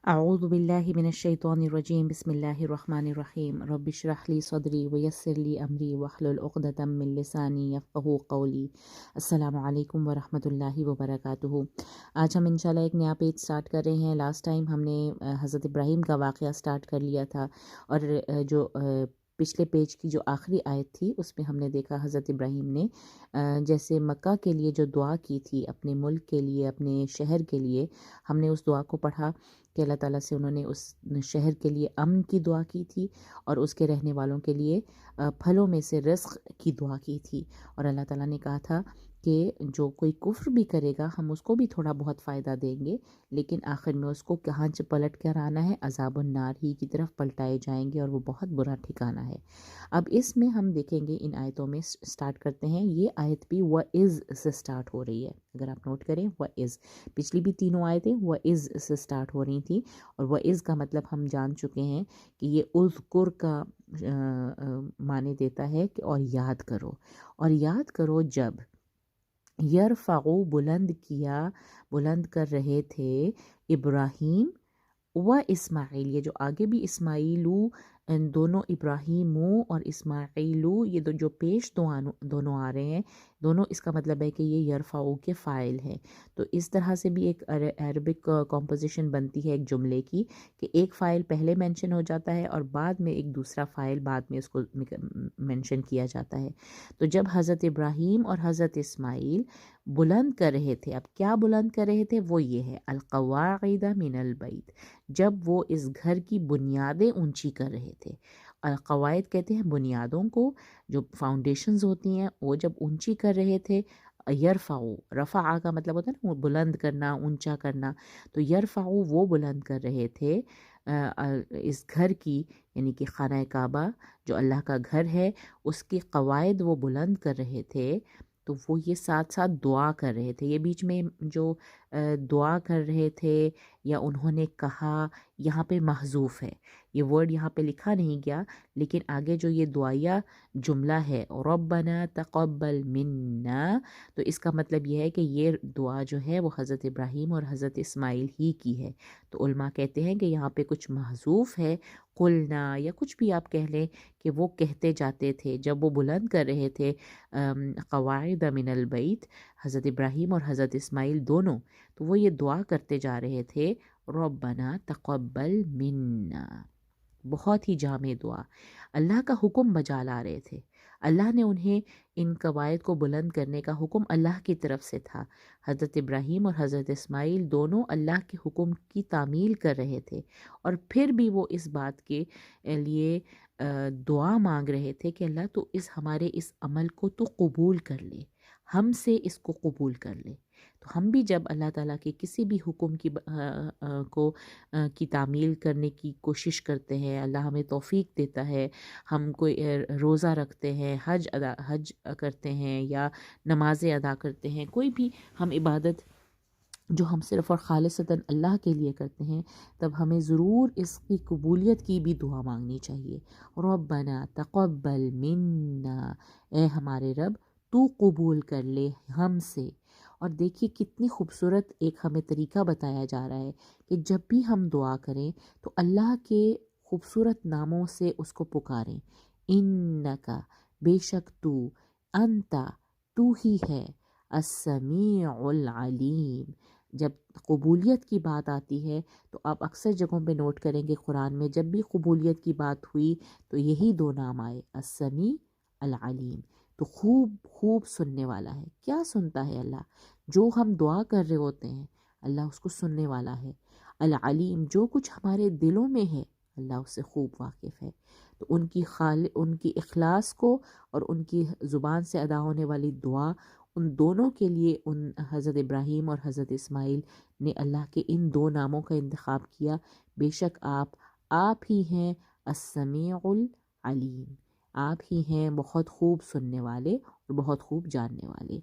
أعوذ بالله من الشيطان الرجيم بسم الله الرحمن الرحيم رب اشرح لي صدري ويسر لي أمري واحلل عقدة من لساني يفقهوا قولي السلام علیکم ورحمۃ اللہ وبرکاتہ۔ آج ہم انشاءاللہ ایک نیا پیج سٹارٹ کر رہے ہیں۔ لاسٹ ٹائم ہم نے حضرت ابراہیم کا واقعہ سٹارٹ کر لیا تھا، اور جو پچھلے پیج کی جو آخری آیت تھی اس میں ہم نے دیکھا حضرت ابراہیم نے جیسے مکہ کے لیے جو دعا کی تھی، اپنے ملک کے لیے، اپنے شہر کے لیے، ہم نے اس دعا کو پڑھا کہ اللہ تعالیٰ سے انہوں نے اس شہر کے لیے امن کی دعا کی تھی، اور اس کے رہنے والوں کے لیے پھلوں میں سے رزق کی دعا کی تھی، اور اللہ تعالیٰ نے کہا تھا کہ جو کوئی کفر بھی کرے گا ہم اس کو بھی تھوڑا بہت فائدہ دیں گے، لیکن آخر میں اس کو کہاں سے پلٹ کر آنا ہے، عذاب النار ہی کی طرف پلٹائے جائیں گے، اور وہ بہت برا ٹھکانہ ہے۔ اب اس میں ہم دیکھیں گے، ان آیتوں میں سٹارٹ کرتے ہیں۔ یہ آیت بھی وَإِذْ سے سٹارٹ ہو رہی ہے، اگر آپ نوٹ کریں وَإِذْ، پچھلی بھی تینوں آیتیں وَإِذْ سے سٹارٹ ہو رہی تھیں، اور وَإِذْ کا مطلب ہم جان چکے ہیں کہ یہ اذکر کا معنی دیتا ہے کہ اور یاد کرو، اور یاد کرو جب یرفعو بلند کر رہے تھے ابراہیم و اسماعیل، یہ جو آگے بھی اسماعیلو، دونوں ابراہیمو اور اسماعیلو، یہ جو پیش دونوں آ رہے ہیں، دونوں اس کا مطلب ہے کہ یہ یرفعو کے فاعل ہیں۔ تو اس طرح سے بھی ایک عربک کمپوزیشن بنتی ہے ایک جملے کی، کہ ایک فاعل پہلے مینشن ہو جاتا ہے اور بعد میں ایک دوسرا فاعل بعد میں اس کو مینشن کیا جاتا ہے۔ تو جب حضرت ابراہیم اور حضرت اسماعیل بلند کر رہے تھے، اب کیا بلند کر رہے تھے؟ وہ یہ ہے القواعد من البیت، جب وہ اس گھر کی بنیادیں اونچی کر رہے تھے۔ القواعد کہتے ہیں بنیادوں کو، جو فاؤنڈیشنز ہوتی ہیں، وہ جب اونچی کر رہے تھے۔ یرفعو، رفع کا مطلب ہوتا ہے نا بلند کرنا، اونچا کرنا، تو یرفعو وہ بلند کر رہے تھے اس گھر کی، یعنی کہ خانہ کعبہ جو اللہ کا گھر ہے، اس کی قواعد وہ بلند کر رہے تھے۔ تو وہ یہ ساتھ ساتھ دعا کر رہے تھے، یہ بیچ میں جو دعا کر رہے تھے یا انہوں نے کہا، یہاں پہ محذوف ہے، یہ ورڈ یہاں پہ لکھا نہیں گیا، لیکن آگے جو یہ دعائیہ جملہ ہے ربنا تقبل منا، تو اس کا مطلب یہ ہے کہ یہ دعا جو ہے وہ حضرت ابراہیم اور حضرت اسماعیل ہی کی ہے۔ تو علماء کہتے ہیں کہ یہاں پہ کچھ محذوف ہے، قلنا یا کچھ بھی آپ کہہ لیں، کہ وہ کہتے جاتے تھے جب وہ بلند کر رہے تھے قواعد من البیت، حضرت ابراہیم اور حضرت اسماعیل دونوں، تو وہ یہ دعا کرتے جا رہے تھے ربنا تقبل منا، بہت ہی جامع دعا، اللہ کا حکم بجا لا رہے تھے۔ اللہ نے انہیں ان قواعد کو بلند کرنے کا حکم اللہ کی طرف سے تھا۔ حضرت ابراہیم اور حضرت اسماعیل دونوں اللہ کے حکم کی تعمیل کر رہے تھے، اور پھر بھی وہ اس بات کے لیے دعا مانگ رہے تھے کہ اللہ تو ہمارے اس عمل کو تو قبول کر لے، ہم سے اس کو قبول کر لے۔ تو ہم بھی جب اللہ تعالیٰ کے کسی بھی حکم کی تعمیل کرنے کی کوشش کرتے ہیں، اللہ ہمیں توفیق دیتا ہے، ہم کوئی روزہ رکھتے ہیں، حج کرتے ہیں، یا نمازیں ادا کرتے ہیں، کوئی بھی ہم عبادت جو ہم صرف اور خالصتاً اللہ کے لیے کرتے ہیں، تب ہمیں ضرور اس کی قبولیت کی بھی دعا مانگنی چاہیے۔ ربنا تقبل منا، اے ہمارے رب تو قبول کر لے ہم سے۔ اور دیکھیے کتنی خوبصورت ایک ہمیں طریقہ بتایا جا رہا ہے کہ جب بھی ہم دعا کریں تو اللہ کے خوبصورت ناموں سے اس کو پکاریں۔ انکا، بے شک تو، انتا، تو ہی ہے، السمیع العلیم۔ جب قبولیت کی بات آتی ہے تو آپ اکثر جگہوں پہ نوٹ کریں گے قرآن میں جب بھی قبولیت کی بات ہوئی تو یہی دو نام آئے، السمیع العلیم۔ تو خوب خوب سننے والا ہے، کیا سنتا ہے اللہ؟ جو ہم دعا کر رہے ہوتے ہیں اللہ اس کو سننے والا ہے۔ العلیم، جو کچھ ہمارے دلوں میں ہے اللہ اس سے خوب واقف ہے۔ تو ان کی اخلاص کو اور ان کی زبان سے ادا ہونے والی دعا، ان دونوں کے لیے ان حضرت ابراہیم اور حضرت اسماعیل نے اللہ کے ان دو ناموں کا انتخاب کیا۔ بے شک آپ ہی ہیں السمیع العلیم، آپ ہی ہیں بہت خوب سننے والے اور بہت خوب جاننے والے۔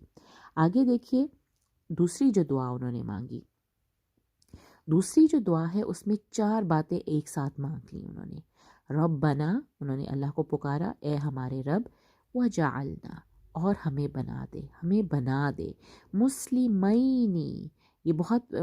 آگے دیکھیے دوسری جو دعا انہوں نے مانگی، دوسری جو دعا ہے اس میں 4 باتیں ایک ساتھ مانگ لی انہوں نے۔ ربنا، انہوں نے اللہ کو پکارا، اے ہمارے رب، وجعلنا، اور ہمیں بنا دے، ہمیں بنا دے، مسلمینی، یہ بہت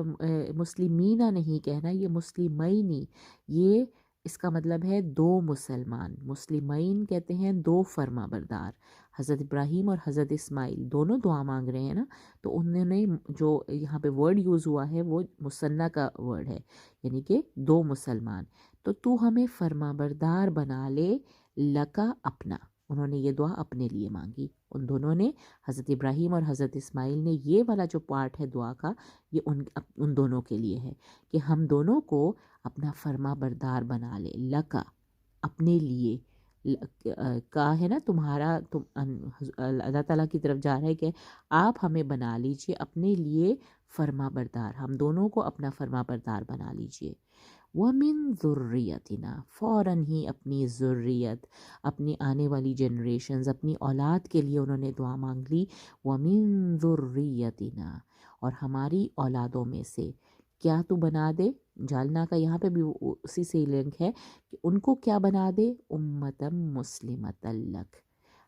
مسلمینہ نہیں کہنا، یہ مسلمینی، یہ اس کا مطلب ہے دو مسلمان۔ مسلمین کہتے ہیں دو فرما بردار۔ حضرت ابراہیم اور حضرت اسماعیل دونوں دعا مانگ رہے ہیں نا، تو انہوں نے جو یہاں پہ ورڈ یوز ہوا ہے وہ مثنیٰ کا ورڈ ہے، یعنی کہ دو مسلمان۔ تو ہمیں فرما بردار بنا لے لکا اپنا، انہوں نے یہ دعا اپنے لیے مانگی۔ ان دونوں نے، حضرت ابراہیم اور حضرت اسماعیل نے، یہ والا جو پارٹ ہے دعا کا یہ ان دونوں کے لیے ہے کہ ہم دونوں کو اپنا فرما بردار بنا لے، لکا اپنے لیے، کہا ہے نا تمہارا، اللہ تعالیٰ کی طرف جا رہا ہے کہ آپ ہمیں بنا لیجئے اپنے لیے فرما بردار، ہم دونوں کو اپنا فرما بردار بنا لیجئے۔ وَمِن ذُرِّيَّتِنَا، فوراً ہی اپنی ذریت، اپنی آنے والی جنریشنز، اپنی اولاد کے لیے انہوں نے دعا مانگ لی۔ وَمِن ذُرِّيَّتِنَا، اور ہماری اولادوں میں سے کیا تو بنا دے، جالنا کا یہاں پہ بھی اسی سے لنک ہے کہ ان کو کیا بنا دے، امتم مسلمۃ لک،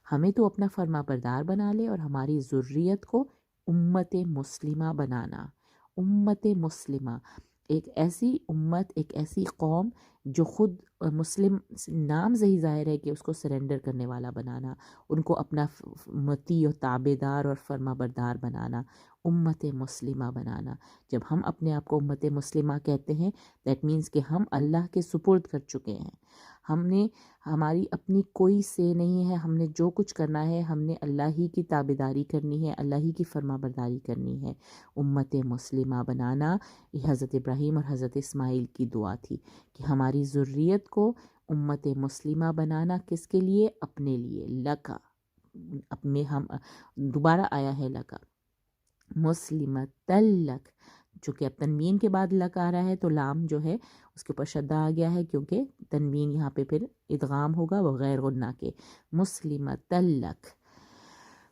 ہمیں تو اپنا فرما بردار بنا لے اور ہماری ذریت کو امت مسلمہ بنانا۔ امت مسلمہ، ایک ایسی امت، ایک ایسی قوم جو خود مسلم نام سے ہی ظاہر ہے کہ اس کو سرنڈر کرنے والا بنانا، ان کو اپنا مطیع و تابع دار اور فرما بردار بنانا، امت مسلمہ بنانا۔ جب ہم اپنے آپ کو امت مسلمہ کہتے ہیں، دیٹ مینس کہ ہم اللہ کے سپرد کر چکے ہیں، ہم نے، ہماری اپنی کوئی سے نہیں ہے، ہم نے جو کچھ کرنا ہے ہم نے اللہ ہی کی تابع داری کرنی ہے، اللہ ہی کی فرما برداری کرنی ہے۔ امت مسلمہ بنانا، یہ حضرت ابراہیم اور حضرت اسماعیل کی دعا تھی کہ ہماری ذریت کو امت مسلمہ بنانا، کس کے لیے؟ اپنے لیے، لکا، اپنے ہم دوبارہ آیا ہے لکا، مسلمۃ لک، چونکہ اب تنوین کے بعد لک آ رہا ہے تو لام جو ہے اس کے اوپر شدہ آ گیا ہے، کیونکہ تنوین یہاں پہ پھر ادغام ہوگا بغیر غنہ کے، مسلمۃ لک۔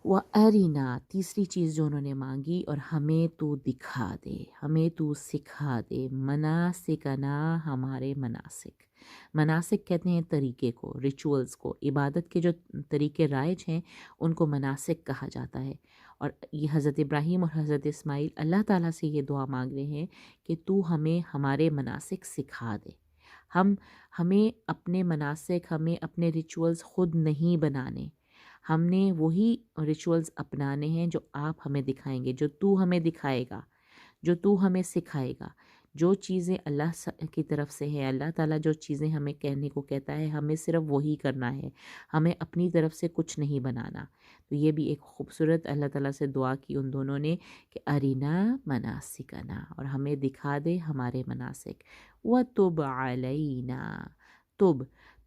وَأَرِنَا، تیسری چیز جو انہوں نے مانگی، اور ہمیں تو دکھا دے، ہمیں تو سکھا دے، مناسکنا، ہمارے مناسک، مناسک کہتے ہیں طریقے کو، ریچولز کو، عبادت کے جو طریقے رائج ہیں ان کو مناسک کہا جاتا ہے۔ اور یہ حضرت ابراہیم اور حضرت اسماعیل اللہ تعالیٰ سے یہ دعا مانگ رہے ہیں کہ تو ہمیں ہمارے مناسک سکھا دے، ہمیں اپنے مناسک، ہمیں اپنے ریچولز خود نہیں بنانے، ہم نے وہی ریچولز اپنانے ہیں جو آپ ہمیں دکھائیں گے، جو تو ہمیں دکھائے گا، جو تو ہمیں سکھائے گا، جو چیزیں اللہ کی طرف سے ہے، اللہ تعالیٰ جو چیزیں ہمیں کہنے کو کہتا ہے ہمیں صرف وہی کرنا ہے، ہمیں اپنی طرف سے کچھ نہیں بنانا۔ تو یہ بھی ایک خوبصورت اللہ تعالیٰ سے دعا کی ان دونوں نے کہ ارینا مناسکنا، اور ہمیں دکھا دے ہمارے مناسک، وَتُبْ عَلَيْنَا،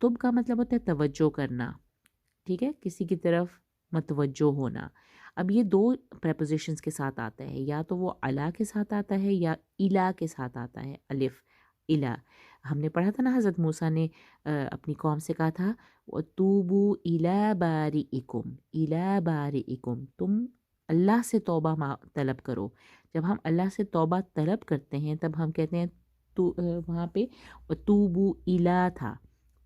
تب کا مطلب ہوتا ہے توجہ کرنا، ٹھیک ہے، کسی کی طرف متوجہ ہونا۔ اب یہ دو پریپوزیشنز کے ساتھ آتا ہے، یا تو وہ علا کے ساتھ آتا ہے یا الا کے ساتھ آتا ہے، الف الا۔ ہم نے پڑھا تھا نا حضرت موسیٰ نے اپنی قوم سے کہا تھا وَتُوبُوا إِلَىٰ بَارِئِكُمْ، إِلَىٰ بَارِئِكُمْ، تم اللہ سے توبہ طلب کرو۔ جب ہم اللہ سے توبہ طلب کرتے ہیں تب ہم کہتے ہیں تو وہاں پہ وَتُوبُوا إِلَىٰ تھا،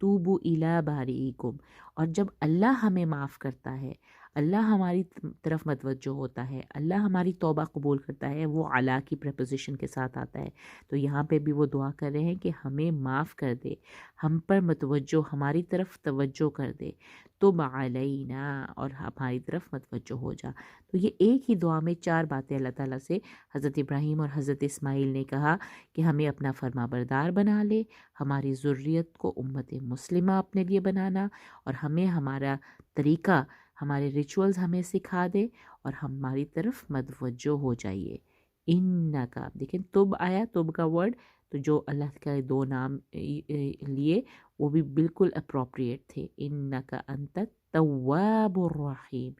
توبوا الی بارئکم، اور جب اللہ ہمیں معاف کرتا ہے، اللہ ہماری طرف متوجہ ہوتا ہے، اللہ ہماری توبہ قبول کرتا ہے، وہ علا کی پریپوزیشن کے ساتھ آتا ہے۔ تو یہاں پہ بھی وہ دعا کر رہے ہیں کہ ہمیں معاف کر دے، ہم پر متوجہ، ہماری طرف توجہ کر دے، تب علینا، اور ہماری طرف متوجہ ہو جا۔ تو یہ ایک ہی دعا میں چار باتیں اللہ تعالیٰ سے حضرت ابراہیم اور حضرت اسماعیل نے کہا کہ ہمیں اپنا فرما بردار بنا لے، ہماری ذریت کو امت مسلمہ اپنے لیے بنانا، اور ہمیں ہمارا طریقہ، ہمارے ریچولز ہمیں سکھا دے، اور ہماری طرف متوجہ ہو جائیے۔ انکا، دیکھیں تب آیا، تب کا ورڈ، تو جو اللہ کے دو نام لیے وہ بھی بالکل اپروپریٹ تھے، انکا انت التواب الرحیم،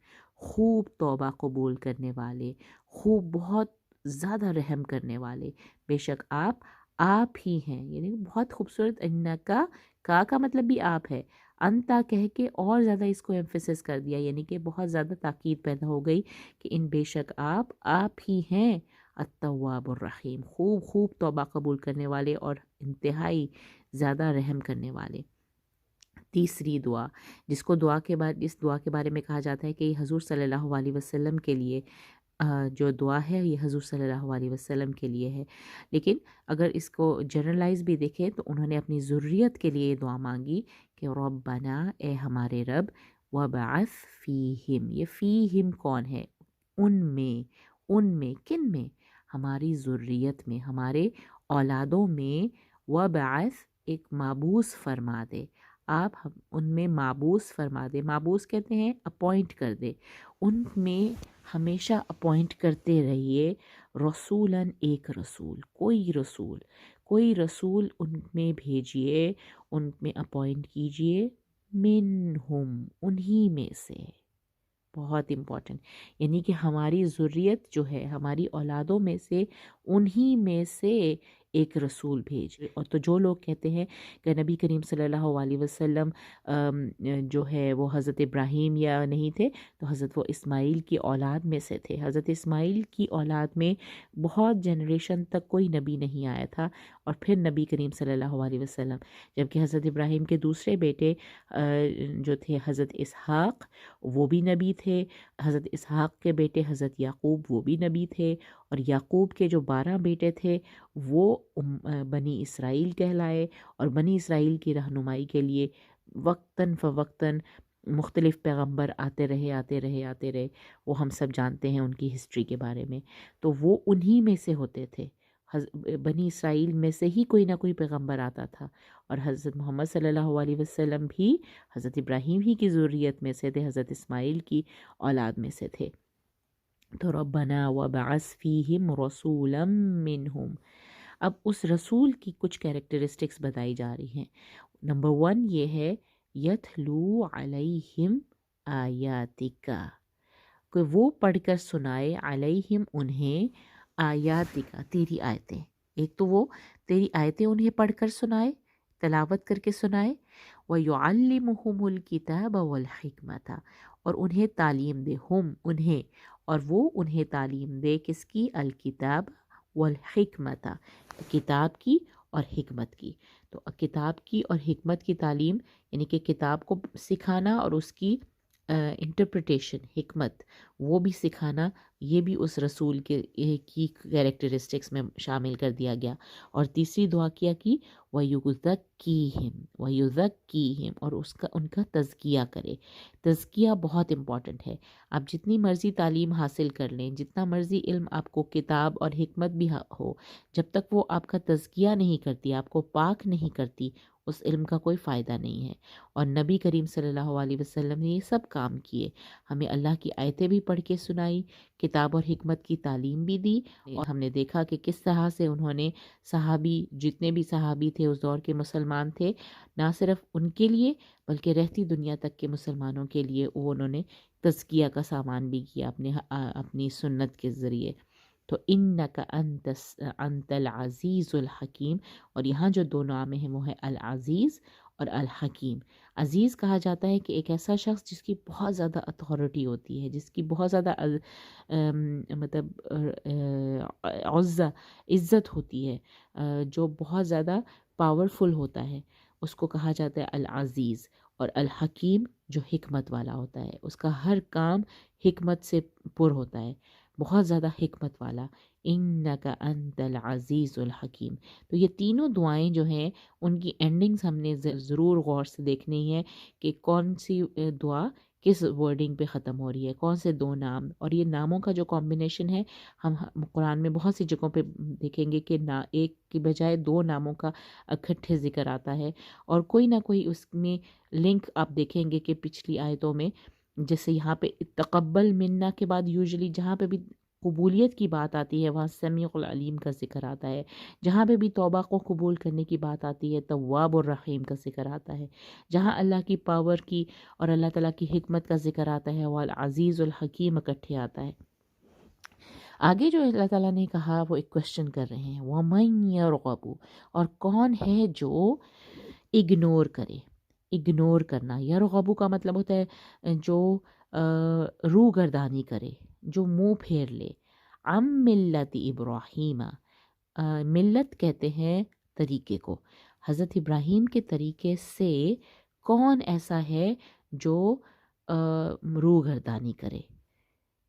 خوب توبہ قبول کرنے والے، خوب بہت زیادہ رحم کرنے والے، بے شک آپ ہی ہیں، یعنی بہت خوبصورت، انکا کا مطلب بھی آپ ہے، انتا کہہ کے اور زیادہ اس کو ایمفیسس کر دیا، یعنی کہ بہت زیادہ تاکید پیدا ہو گئی کہ ان بے شک آپ ہی ہیں التواب الرحیم، خوب توبہ قبول کرنے والے اور انتہائی زیادہ رحم کرنے والے۔ تیسری دعا، جس دعا کے بارے میں کہا جاتا ہے کہ یہ حضور صلی اللہ علیہ وسلم کے لیے جو دعا ہے یہ حضور صلی اللہ علیہ وسلم کے لیے ہے، لیکن اگر اس کو جنرلائز بھی دیکھیں تو انہوں نے اپنی ذریت کے لیے دعا مانگی کہ ربنا، اے ہمارے رب، وبعث فیہم، یہ فیہم کون ہے؟ ان میں کن میں؟ ہماری ذریت میں، ہمارے اولادوں میں، وبعث ایک مابعوث فرما دے، آپ ان میں مابعوث فرما دے، مابعوث کہتے ہیں اپوائنٹ کر دے، ان میں ہمیشہ اپوائنٹ کرتے رہیے، رسولاً ایک رسول، کوئی رسول ان میں بھیجیے، ان میں اپوائنٹ کیجیے، منہم، انہی میں سے، بہت امپورٹنٹ، یعنی کہ ہماری ذریت جو ہے، ہماری اولادوں میں سے انہی میں سے ایک رسول بھیج۔ اور تو جو لوگ کہتے ہیں کہ نبی کریم صلی اللہ علیہ وسلم جو ہے وہ حضرت ابراہیم یا نہیں تھے، تو حضرت وہ اسماعیل کی اولاد میں سے تھے۔ حضرت اسماعیل کی اولاد میں بہت جنریشن تک کوئی نبی نہیں آیا تھا، اور پھر نبی کریم صلی اللہ علیہ وسلم، جبکہ حضرت ابراہیم کے دوسرے بیٹے جو تھے حضرت اسحاق، وہ بھی نبی تھے، حضرت اسحاق کے بیٹے حضرت یعقوب وہ بھی نبی تھے، اور یعقوب کے جو 12 بیٹے تھے وہ بنی اسرائیل کہلائے، اور بنی اسرائیل کی رہنمائی کے لیے وقتاً فوقتاً مختلف پیغمبر آتے رہے، وہ ہم سب جانتے ہیں ان کی ہسٹری کے بارے میں، تو وہ انہی میں سے ہوتے تھے، بنی اسرائیل میں سے ہی کوئی نہ کوئی پیغمبر آتا تھا، اور حضرت محمد صلی اللہ علیہ وسلم بھی حضرت ابراہیم ہی کی ذریت میں سے تھے، حضرت اسماعیل کی اولاد میں سے تھے۔ تو ربنا وبعث فیہم رسولا منہم، اب اس رسول کی کچھ کیریکٹرسٹکس بتائی جا رہی ہیں۔ نمبر 1 یہ ہے یتلو علیہم آیاتکا، کہ وہ پڑھ کر سنائے، علیہم انہیں، آیاتکا تیری آیتیں، ایک تو وہ تیری آیتیں انہیں پڑھ کر سنائے، تلاوت کر کے سنائے، وَيُعَلِّمُهُمُ الْكِتَابَ وَالْحِكْمَةَ، اور انہیں تعلیم دے، انہیں، اور وہ انہیں تعلیم دے کس کی؟ الکتاب والحکمت، کتاب کی اور حکمت کی۔ تو کتاب کی اور حکمت کی تعلیم یعنی کہ کتاب کو سکھانا اور اس کی انٹرپریٹیشن، حکمت، وہ بھی سکھانا، یہ بھی اس رسول کی کیریکٹرسٹکس میں شامل کر دیا گیا۔ اور تیسری دعا کیا کی، وَيُزَكِّيهِمْ، اور ان کا تزکیہ کرے۔ تزکیہ بہت امپورٹنٹ ہے، آپ جتنی مرضی تعلیم حاصل کر لیں، جتنا مرضی علم آپ کو کتاب اور حکمت بھی ہو، جب تک وہ آپ کا تزکیہ نہیں کرتی، آپ کو پاک نہیں کرتی، اس علم کا کوئی فائدہ نہیں ہے۔ اور نبی کریم صلی اللہ علیہ وسلم نے یہ سب کام کیے، ہمیں اللہ کی آیتیں بھی پڑھ کے سنائی، کتاب اور حکمت کی تعلیم بھی دی، اور ہم نے دیکھا کہ کس طرح سے انہوں نے صحابی، جتنے بھی صحابی تھے اس دور کے مسلمان تھے، نہ صرف ان کے لیے بلکہ رہتی دنیا تک کے مسلمانوں کے لیے وہ انہوں نے تزکیہ کا سامان بھی کیا اپنی سنت کے ذریعے۔ تو انک انت العزیز الحکیم، اور یہاں جو دو نام ہیں وہ ہے العزیز اور الحکیم۔ عزیز کہا جاتا ہے کہ ایک ایسا شخص جس کی بہت زیادہ اتھارٹی ہوتی ہے، جس کی بہت زیادہ مطلب عزت ہوتی ہے، جو بہت زیادہ پاورفل ہوتا ہے، اس کو کہا جاتا ہے العزیز۔ اور الحکیم جو حکمت والا ہوتا ہے، اس کا ہر کام حکمت سے پر ہوتا ہے، بہت زیادہ حکمت والا۔ انک انت العزیز الحکیم۔ تو یہ تینوں دعائیں جو ہیں ان کی اینڈنگز ہم نے ضرور غور سے دیکھنی ہے کہ کون سی دعا کس ورڈنگ پہ ختم ہو رہی ہے، کون سے دو نام، اور یہ ناموں کا جو کمبینیشن ہے ہم قرآن میں بہت سی جگہوں پہ دیکھیں گے کہ ایک کی بجائے دو ناموں کا اکٹھے ذکر آتا ہے، اور کوئی نہ کوئی اس میں لنک آپ دیکھیں گے کہ پچھلی آیتوں میں، جیسے یہاں پہ تقبل منا کے بعد یوزلی جہاں پہ بھی قبولیت کی بات آتی ہے وہاں سمیع العلیم کا ذکر آتا ہے، جہاں پہ بھی توبہ کو قبول کرنے کی بات آتی ہے تواب الرحیم کا ذکر آتا ہے، جہاں اللہ کی پاور کی اور اللہ تعالیٰ کی حکمت کا ذکر آتا ہے وہ العزیز الحکیم اکٹھے آتا ہے۔ آگے جو اللہ تعالیٰ نے کہا وہ ایک کوشچن کر رہے ہیں، وَمَن يَرْغَبُ، اور کون ہے جو اگنور کرے، اگنور کرنا، یرغبو کا مطلب ہوتا ہے جو روگردانی کرے، جو منہ پھیر لے، عن ملت ابراہیم، ملت کہتے ہیں طریقے کو، حضرت ابراہیم کے طریقے سے کون ایسا ہے جو روگردانی کرے،